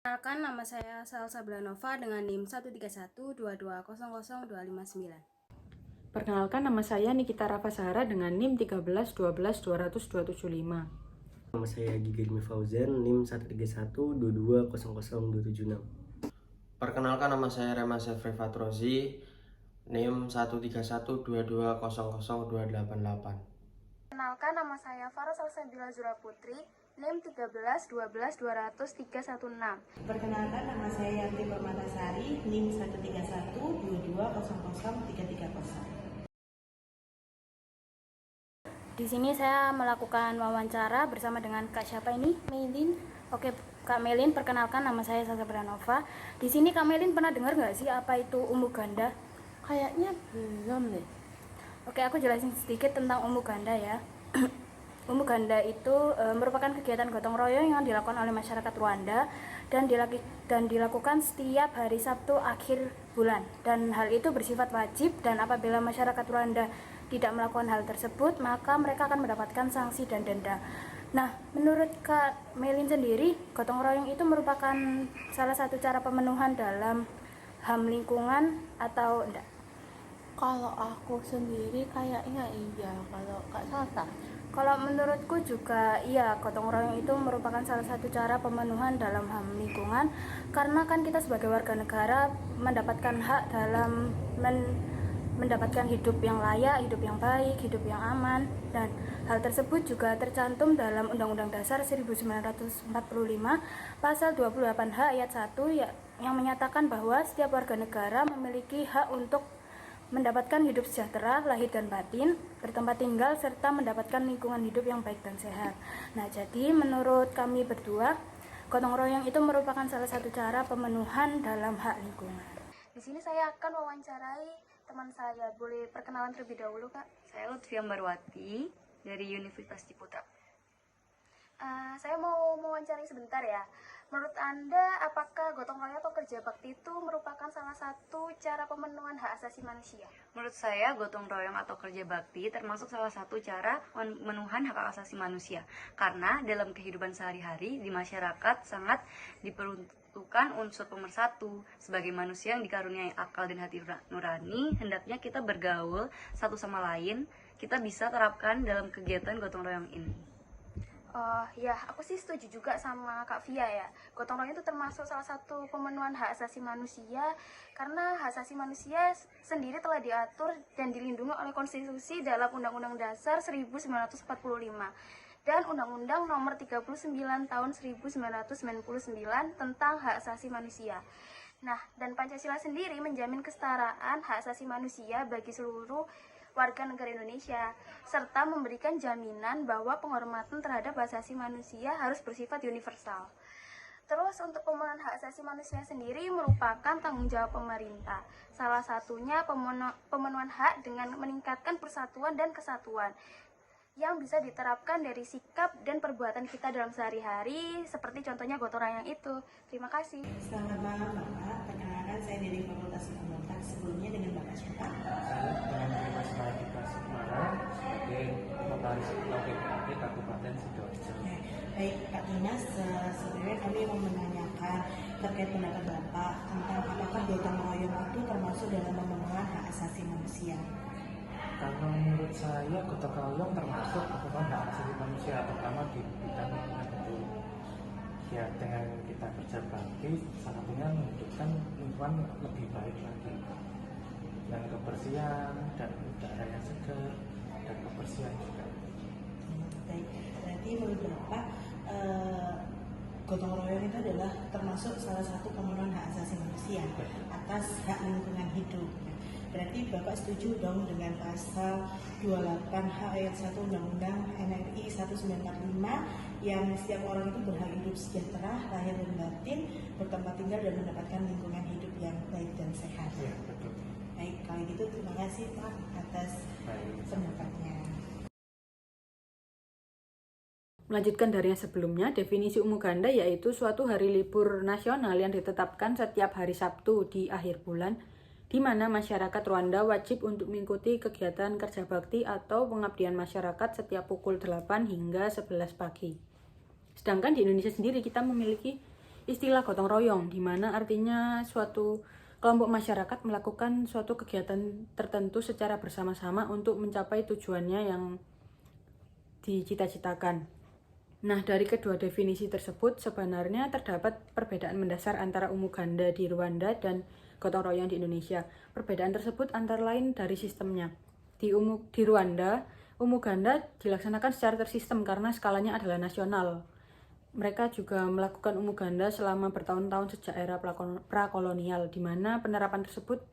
Perkenalkan, nama saya Salsa Blanova dengan NIM 13122000259. Perkenalkan, nama saya Nikita Rafasahara dengan NIM 13112000275. Nama saya Gigermi Fauzan, NIM 13122000276. Perkenalkan, nama saya Rema Sefri Fatrozi, NIM 13122000288. Perkenalkan, nama saya Farah Salsabila Zura Putri, NIM 13122000316. Perkenalkan, nama saya Yanti Permatasari, NIM 13122000330. Di sini saya melakukan wawancara bersama dengan Kak siapa ini? Melin. Oke, Kak Melin, perkenalkan nama saya Salsa Blanova. Di sini Kak Melin pernah dengar nggak sih apa itu umbu ganda? Kayaknya belum deh. Oke, aku jelasin sedikit tentang umbu ganda ya. Umbu ganda itu merupakan kegiatan gotong royong yang dilakukan oleh masyarakat Rwanda dan dilakukan setiap hari Sabtu akhir bulan. Dan hal itu bersifat wajib, dan apabila masyarakat Rwanda tidak melakukan hal tersebut, maka mereka akan mendapatkan sanksi dan denda. Nah, menurut Kak Melin sendiri, gotong royong itu merupakan salah satu cara pemenuhan dalam HAM lingkungan atau enggak? Kalau aku sendiri kayaknya iya. Kalau Kak Salsa? Kalau menurutku juga iya, gotong royong itu merupakan salah satu cara pemenuhan dalam HAM lingkungan, karena kan kita sebagai warga negara mendapatkan hak dalam mendapatkan hidup yang layak, hidup yang baik, hidup yang aman, dan hal tersebut juga tercantum dalam Undang-Undang Dasar 1945 pasal 28H ayat 1 yang menyatakan bahwa setiap warga negara memiliki hak untuk mendapatkan hidup sejahtera, lahir dan batin, bertempat tinggal, serta mendapatkan lingkungan hidup yang baik dan sehat. Nah, jadi menurut kami berdua, gotong royong itu merupakan salah satu cara pemenuhan dalam hak lingkungan. Di sini saya akan wawancarai teman saya. Boleh perkenalan terlebih dahulu, Kak? Saya Lutfi Ambarwati dari Universitas Ciputra. Saya mau mewawancarai sebentar ya. Menurut Anda, apakah gotong royong atau kerja bakti itu merupakan salah satu cara pemenuhan hak asasi manusia? Menurut saya, gotong royong atau kerja bakti termasuk salah satu cara pemenuhan hak asasi manusia. Karena dalam kehidupan sehari-hari di masyarakat sangat diperuntukkan unsur pemersatu. Sebagai manusia yang dikaruniai akal dan hati nurani, hendaknya kita bergaul satu sama lain. Kita bisa terapkan dalam kegiatan gotong royong ini. Oh ya, aku sih setuju juga sama Kak Via ya. Gotong royong itu termasuk salah satu pemenuhan hak asasi manusia, karena hak asasi manusia sendiri telah diatur dan dilindungi oleh konstitusi dalam Undang-Undang Dasar 1945 dan Undang-Undang Nomor 39 Tahun 1999 tentang hak asasi manusia. Nah, dan Pancasila sendiri menjamin kesetaraan hak asasi manusia bagi seluruh warga negara Indonesia, serta memberikan jaminan bahwa penghormatan terhadap hak asasi manusia harus bersifat universal. Terus untuk pemenuhan hak asasi manusia sendiri merupakan tanggung jawab pemerintah. Salah satunya pemenuhan hak dengan meningkatkan persatuan dan kesatuan yang bisa diterapkan dari sikap dan perbuatan kita dalam sehari-hari, seperti contohnya gotong royong itu. Terima kasih. Selamat malam Bapak, perkenalkan saya dari Fakultas Hukum. Sebelumnya dengan Bapak siapa? Saya dengan Dimas Mahardika Sukmara sebagai Sekretaris Ketua PPAD Kabupaten Sidoarjo. Baik Pak Dimas, sebenarnya kami mau menanyakan terkait pendapat Bapak tentang apakah gotong royong itu termasuk dalam pemenuhan hak asasi manusia. Kalau menurut saya gotong royong termasuk pemenuhan hak asasi manusia, terutama di bidang lingkungan hidup. Ya, dengan kita kerja bakti, salah satunya menghidupkan lingkungan lebih baik lagi, dan kebersihan dan udara yang segar dan kebersihan juga. Baik, berarti menurut Bapak gotong royong itu adalah termasuk salah satu pemenuhan hak asasi manusia atas hak lingkungan hidup. Berarti Bapak setuju dong dengan pasal 28H ayat 1 Undang-Undang NRI 1945 yang setiap orang itu berhak hidup sejahtera, lahir dan batin, bertempat tinggal dan mendapatkan lingkungan hidup yang baik dan sehat. Ya, betul. Baik, kalau gitu terima kasih Pak atas pendapatnya. Melanjutkan dari yang sebelumnya, definisi umbu ganda yaitu suatu hari libur nasional yang ditetapkan setiap hari Sabtu di akhir bulan, di mana masyarakat Rwanda wajib untuk mengikuti kegiatan kerja bakti atau pengabdian masyarakat setiap pukul 8 hingga 11 pagi. Sedangkan di Indonesia sendiri kita memiliki istilah gotong royong, di mana artinya suatu kelompok masyarakat melakukan suatu kegiatan tertentu secara bersama-sama untuk mencapai tujuannya yang dicita-citakan. Nah, dari kedua definisi tersebut sebenarnya terdapat perbedaan mendasar antara umuganda di Rwanda dan gotong royong di Indonesia. Perbedaan tersebut antara lain dari sistemnya. Di Rwanda, umuganda dilaksanakan secara tersistem karena skalanya adalah nasional. Mereka juga melakukan umuganda selama bertahun-tahun sejak era prakolonial, di mana penerapan tersebut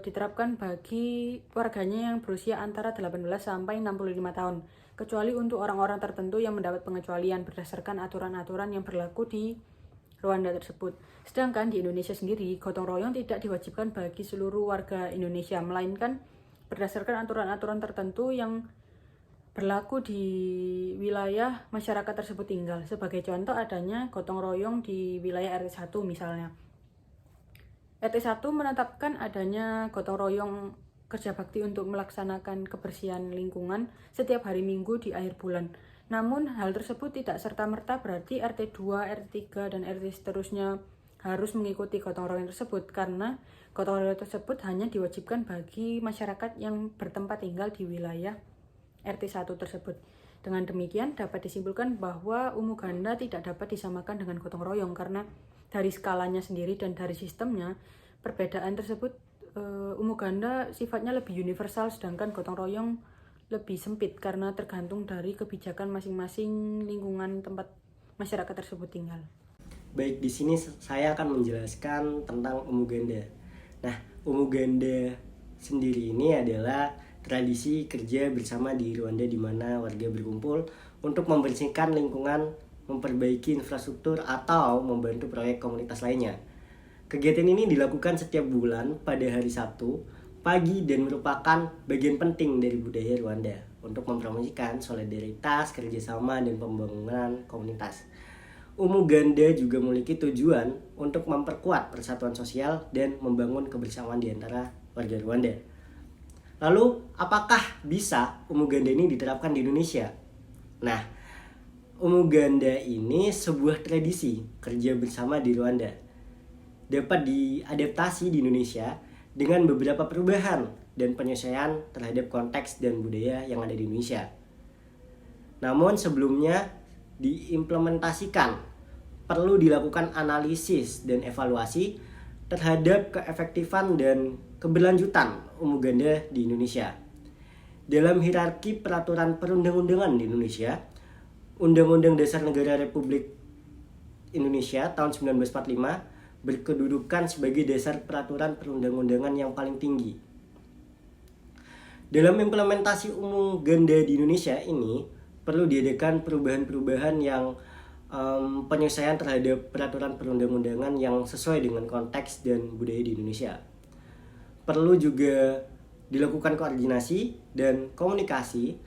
diterapkan bagi warganya yang berusia antara 18 sampai 65 tahun, kecuali untuk orang-orang tertentu yang mendapat pengecualian berdasarkan aturan-aturan yang berlaku di Rwanda tersebut. Sedangkan di Indonesia sendiri, gotong royong tidak diwajibkan bagi seluruh warga Indonesia, melainkan berdasarkan aturan-aturan tertentu yang berlaku di wilayah masyarakat tersebut tinggal. Sebagai contoh adanya gotong royong di wilayah RT 1 misalnya. RT 1 menetapkan adanya gotong royong kerja bakti untuk melaksanakan kebersihan lingkungan setiap hari Minggu di akhir bulan. Namun hal tersebut tidak serta-merta berarti RT 2, RT 3, dan RT seterusnya harus mengikuti gotong royong tersebut, karena gotong royong tersebut hanya diwajibkan bagi masyarakat yang bertempat tinggal di wilayah RT 1 tersebut. Dengan demikian dapat disimpulkan bahwa umuganda tidak dapat disamakan dengan gotong royong karena dari skalanya sendiri dan dari sistemnya perbedaan tersebut. Umuganda sifatnya lebih universal, sedangkan gotong royong lebih sempit karena tergantung dari kebijakan masing-masing lingkungan tempat masyarakat tersebut tinggal. Baik, di sini saya akan menjelaskan tentang umuganda. Nah, umuganda sendiri ini adalah tradisi kerja bersama di Rwanda di mana warga berkumpul untuk membersihkan lingkungan, memperbaiki infrastruktur, atau membantu proyek komunitas lainnya. Kegiatan ini dilakukan setiap bulan pada hari Sabtu pagi dan merupakan bagian penting dari budaya Rwanda untuk mempromosikan solidaritas, kerjasama, dan pembangunan komunitas. Umuganda juga memiliki tujuan untuk memperkuat persatuan sosial dan membangun kebersamaan di antara warga Rwanda. Lalu, apakah bisa umuganda ini diterapkan di Indonesia? Nah, umuganda ini sebuah tradisi kerja bersama di Rwanda. Dapat diadaptasi di Indonesia dengan beberapa perubahan dan penyesuaian terhadap konteks dan budaya yang ada di Indonesia. Namun sebelumnya diimplementasikan, perlu dilakukan analisis dan evaluasi terhadap keefektifan dan keberlanjutan umuganda di Indonesia. Dalam hierarki peraturan perundang-undangan di Indonesia, Undang-Undang Dasar Negara Republik Indonesia tahun 1945 berkedudukan sebagai dasar peraturan perundang-undangan yang paling tinggi. Dalam implementasi umuganda di Indonesia ini, perlu diadakan perubahan-perubahan yang penyesuaian terhadap peraturan perundang-undangan yang sesuai dengan konteks dan budaya di Indonesia. Perlu juga dilakukan koordinasi dan komunikasi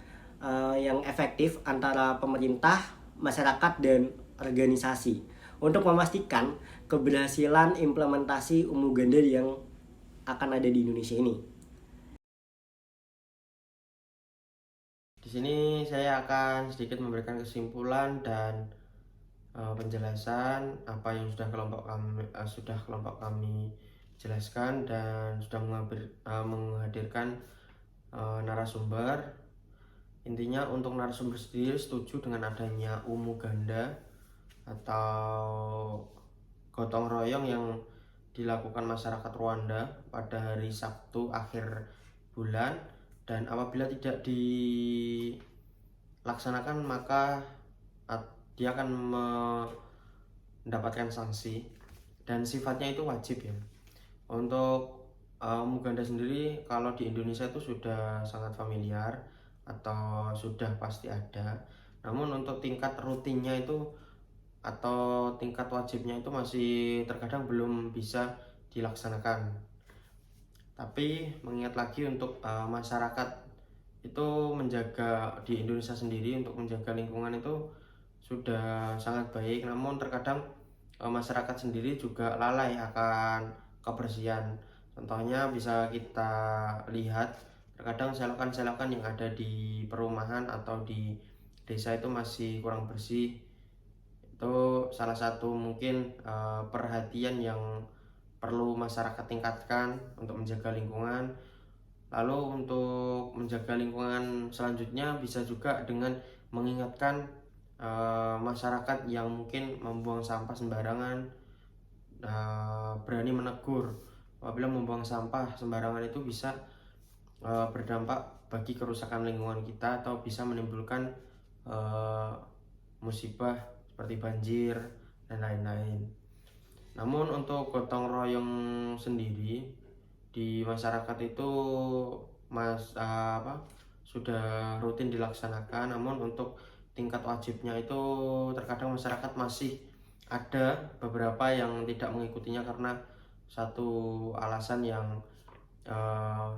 yang efektif antara pemerintah, masyarakat, dan organisasi untuk memastikan keberhasilan implementasi umuganda yang akan ada di Indonesia ini. Di sini saya akan sedikit memberikan kesimpulan dan penjelasan apa yang sudah kelompok kami jelaskan dan sudah menghadirkan narasumber. Intinya untuk narasumber sendiri setuju dengan adanya umuganda atau gotong royong yang dilakukan masyarakat Rwanda pada hari Sabtu akhir bulan, dan apabila tidak dilaksanakan maka dia akan mendapatkan sanksi dan sifatnya itu wajib ya. Untuk umuganda sendiri kalau di Indonesia itu sudah sangat familiar atau sudah pasti ada, namun untuk tingkat rutinnya itu atau tingkat wajibnya itu masih terkadang belum bisa dilaksanakan. Tapi mengingat lagi untuk masyarakat itu menjaga di Indonesia sendiri untuk menjaga lingkungan itu sudah sangat baik, namun terkadang masyarakat sendiri juga lalai akan kebersihan. Contohnya bisa kita lihat terkadang selokan-selokan yang ada di perumahan atau di desa itu masih kurang bersih, Itu salah satu mungkin perhatian yang perlu masyarakat tingkatkan untuk menjaga lingkungan. Lalu untuk menjaga lingkungan selanjutnya bisa juga dengan mengingatkan masyarakat yang mungkin membuang sampah sembarangan, berani menegur apabila membuang sampah sembarangan itu bisa berdampak bagi kerusakan lingkungan kita atau bisa menimbulkan musibah seperti banjir dan lain-lain. Namun untuk gotong royong sendiri di masyarakat itu sudah rutin dilaksanakan, namun untuk tingkat wajibnya itu terkadang masyarakat masih ada beberapa yang tidak mengikutinya karena satu alasan yang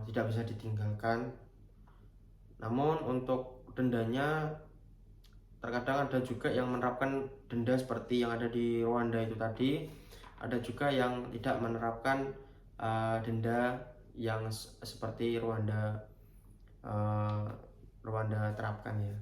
tidak bisa ditinggalkan. Namun untuk dendanya terkadang ada juga yang menerapkan denda seperti yang ada di Rwanda itu tadi, ada juga yang tidak menerapkan denda yang seperti Rwanda terapkan ya.